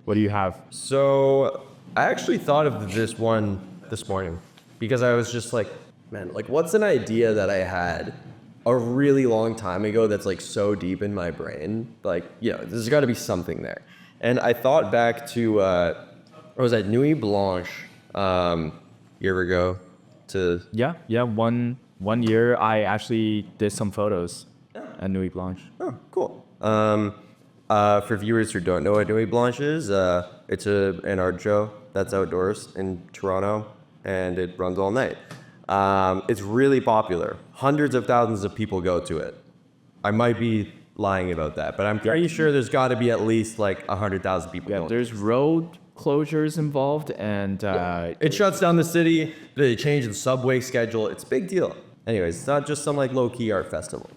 What do you have? So I actually thought of this one this morning because I was just like, man, like what's an idea that I had a really long time ago that's like so deep in my brain? Like, there's got to be something there. And I thought back to, I was at Nuit Blanche year ago to... Yeah. One year I actually did some photos at Nuit Blanche. Oh, cool. For viewers who don't know what Nuit Blanche is, it's an art show that's outdoors in Toronto, and it runs all night. It's really popular. Hundreds of thousands of people go to it. I might be lying about that, but I'm pretty sure there's got to be at least like 100,000 people going. There's road closures involved, and It shuts down the city. They change the subway schedule. It's a big deal. Anyways, it's not just some like low-key art festival.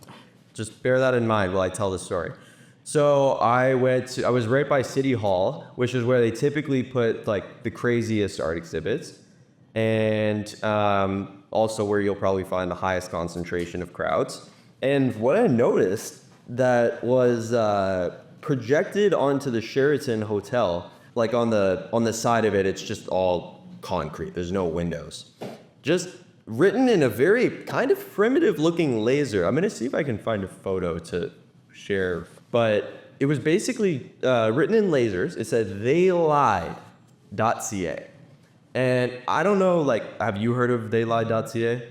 Just bear that in mind while I tell the story. So I was right by City Hall, which is where they typically put like the craziest art exhibits, and also where you'll probably find the highest concentration of crowds. And what I noticed that was projected onto the Sheraton Hotel, like on the side of it, it's just all concrete. There's no windows. Just written in a very kind of primitive looking laser. I'm gonna see if I can find a photo to share, but it was basically written in lasers. It said theylied.ca. And I don't know, like, have you heard of theylied.ca?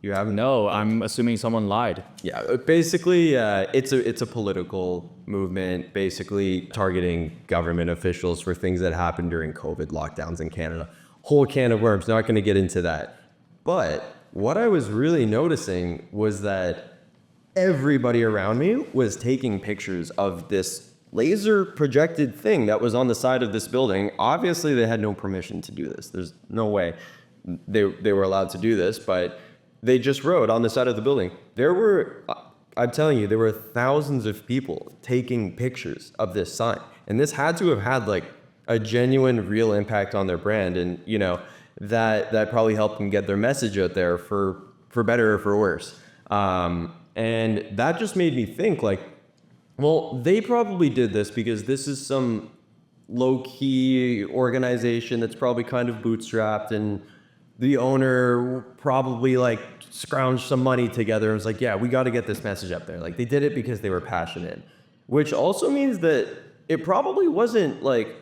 You haven't? no, I'm assuming someone lied. Yeah, basically, it's a political movement, basically targeting government officials for things that happened during COVID lockdowns in Canada. Whole can of worms, not going to get into that. But what I was really noticing was that everybody around me was taking pictures of this laser projected thing that was on the side of this building. Obviously, they had no permission to do this. There's no way they were allowed to do this, but they just wrote on the side of the building. I'm telling you, there were thousands of people taking pictures of this sign. And this had to have had like a genuine, real impact on their brand. And, that probably helped them get their message out there for better or for worse. And that just made me think like, well, they probably did this because this is some low-key organization that's probably kind of bootstrapped, and the owner probably like scrounged some money together and was like, yeah, we got to get this message up there. Like they did it because they were passionate, which also means that it probably wasn't like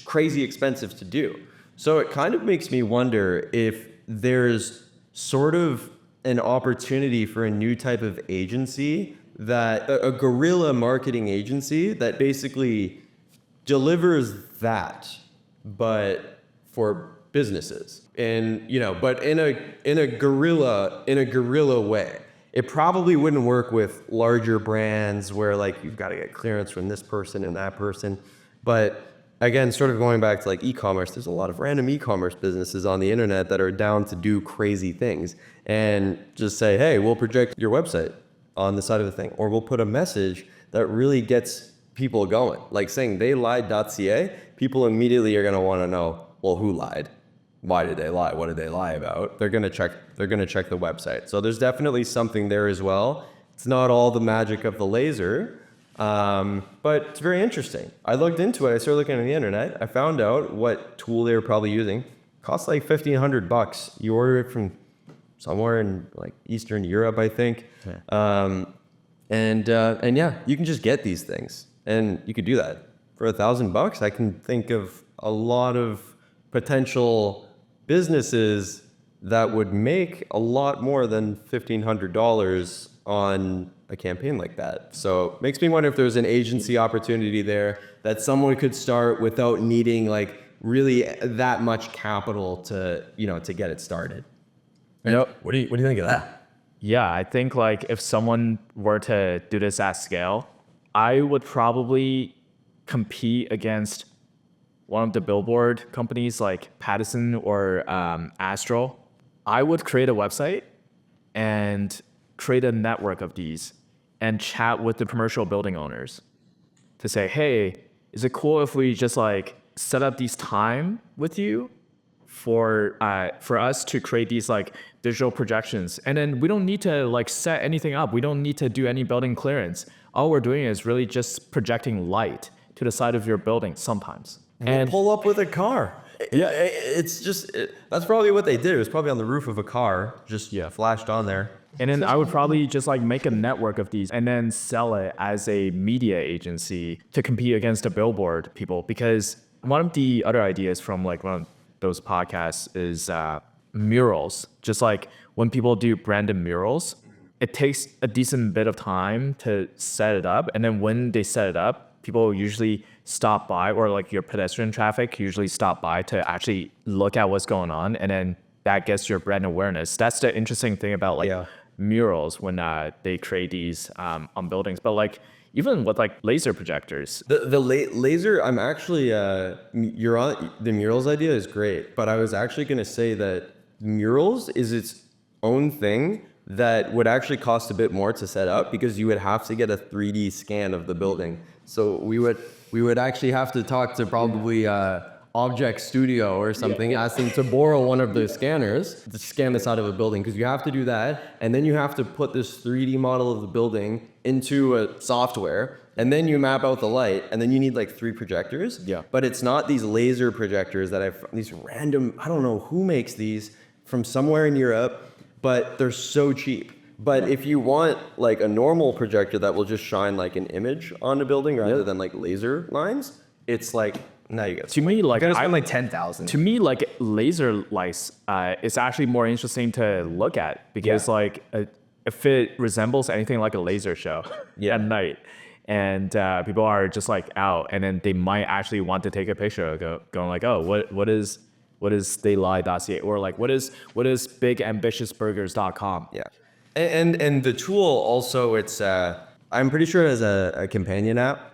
crazy expensive to do. So it kind of makes me wonder if there's sort of an opportunity for a new type of agency, that a guerrilla marketing agency that basically delivers that, but for businesses, and but in a guerrilla way. It probably wouldn't work with larger brands where like you've got to get clearance from this person and that person. But again, sort of going back to like e-commerce, there's a lot of random e-commerce businesses on the internet that are down to do crazy things and just say, hey, we'll project your website on the side of the thing, or we'll put a message that really gets people going. Like saying theylied.ca, people immediately are going to want to know, well, who lied? Why did they lie? What did they lie about? They're going to check the website. So there's definitely something there as well. It's not all the magic of the laser, but it's very interesting. I looked into it. I started looking on the internet. I found out what tool they were probably using. It costs like $1,500. You order it from somewhere in like Eastern Europe, I think. Yeah. And yeah, you can just get these things, and you could do that for $1,000. I can think of a lot of potential businesses that would make a lot more than $1,500 on a campaign like that. So it makes me wonder if there's an agency opportunity there that someone could start without needing like really that much capital to get it started. What do you think of that? Yeah, I think like if someone were to do this at scale, I would probably compete against one of the Billboard companies like Pattison or Astro. I would create a website and create a network of these and chat with the commercial building owners to say, hey, is it cool if we just like set up these time with you for us to create these like digital projections? And then we don't need to like set anything up. We don't need to do any building clearance. All we're doing is really just projecting light. to the side of your building sometimes. And pull up with a car. Yeah, it's just, that's probably what they did. It was probably on the roof of a car, just flashed on there. And then I would probably just like make a network of these and then sell it as a media agency to compete against the Billboard people. Because one of the other ideas from like one of those podcasts is murals. Just like when people do branded murals, it takes a decent bit of time to set it up. And then when they set it up, people usually stop by, or like your pedestrian traffic usually stop by to actually look at what's going on. And then that gets your brand awareness. That's the interesting thing about like murals when they create these on buildings. But like even with like laser projectors. The laser, I'm actually, you're on, the murals idea is great, but I was actually going to say that murals is its own thing that would actually cost a bit more to set up because you would have to get a 3D scan of the building. So we would actually have to talk to probably Object Studio or something, ask them to borrow one of the scanners to scan this out of a building, because you have to do that, and then you have to put this 3D model of the building into a software, and then you map out the light, and then you need like 3 projectors. Yeah. But it's not these laser projectors that I've, these random, I don't know who makes these from somewhere in Europe, but they're so cheap. But if you want like a normal projector that will just shine like an image on a building rather than like laser lines, it's like, now you get To me, like I spend like 10,000. To me, like laser lights is actually more interesting to look at because like if it resembles anything like a laser show at night, and people are just like out, and then they might actually want to take a picture, going like, oh, what is staylight.ca, or like what is bigambitiousburgers.com. Yeah. And the tool also, it's I'm pretty sure it has a companion app,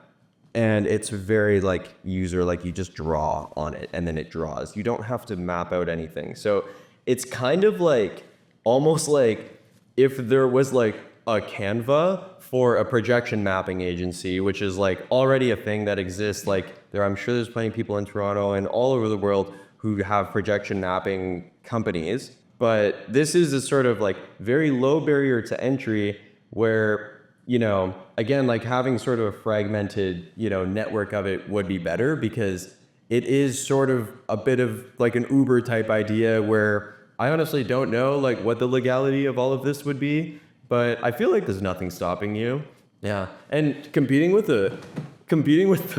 and it's very like user, like you just draw on it and then it draws. You don't have to map out anything. So it's kind of like almost like if there was like a Canva for a projection mapping agency, which is like already a thing that exists. Like I'm sure there's plenty of people in Toronto and all over the world who have projection mapping companies. But this is a sort of like very low barrier to entry where, you know, again, like having sort of a fragmented, you know, network of it would be better, because it is sort of a bit of like an Uber type idea where I honestly don't know like what the legality of all of this would be, but I feel like there's nothing stopping you. Yeah. And competing with the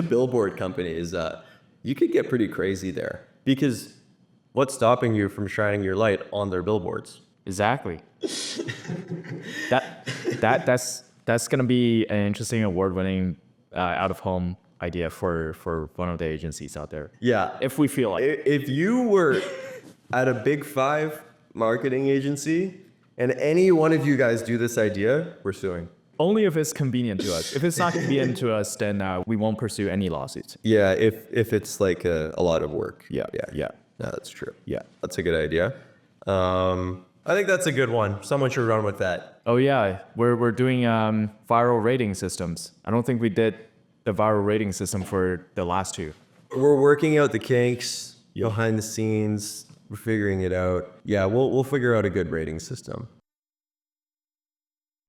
Billboard companies, you could get pretty crazy there, because what's stopping you from shining your light on their billboards? Exactly. That's gonna be an interesting award-winning out-of-home idea for one of the agencies out there. Yeah. If we feel like If you were at a Big 5 marketing agency and any one of you guys do this idea, we're suing. only if it's convenient to us. If it's not convenient to us, then we won't pursue any lawsuits. Yeah, if it's like a lot of work. Yeah. No, that's true. Yeah. That's a good idea. I think that's a good one. Someone should run with that. Oh yeah, we're doing viral rating systems. I don't think we did the viral rating system for the last two. We're working out the kinks behind the scenes. We're figuring it out. Yeah, we'll figure out a good rating system.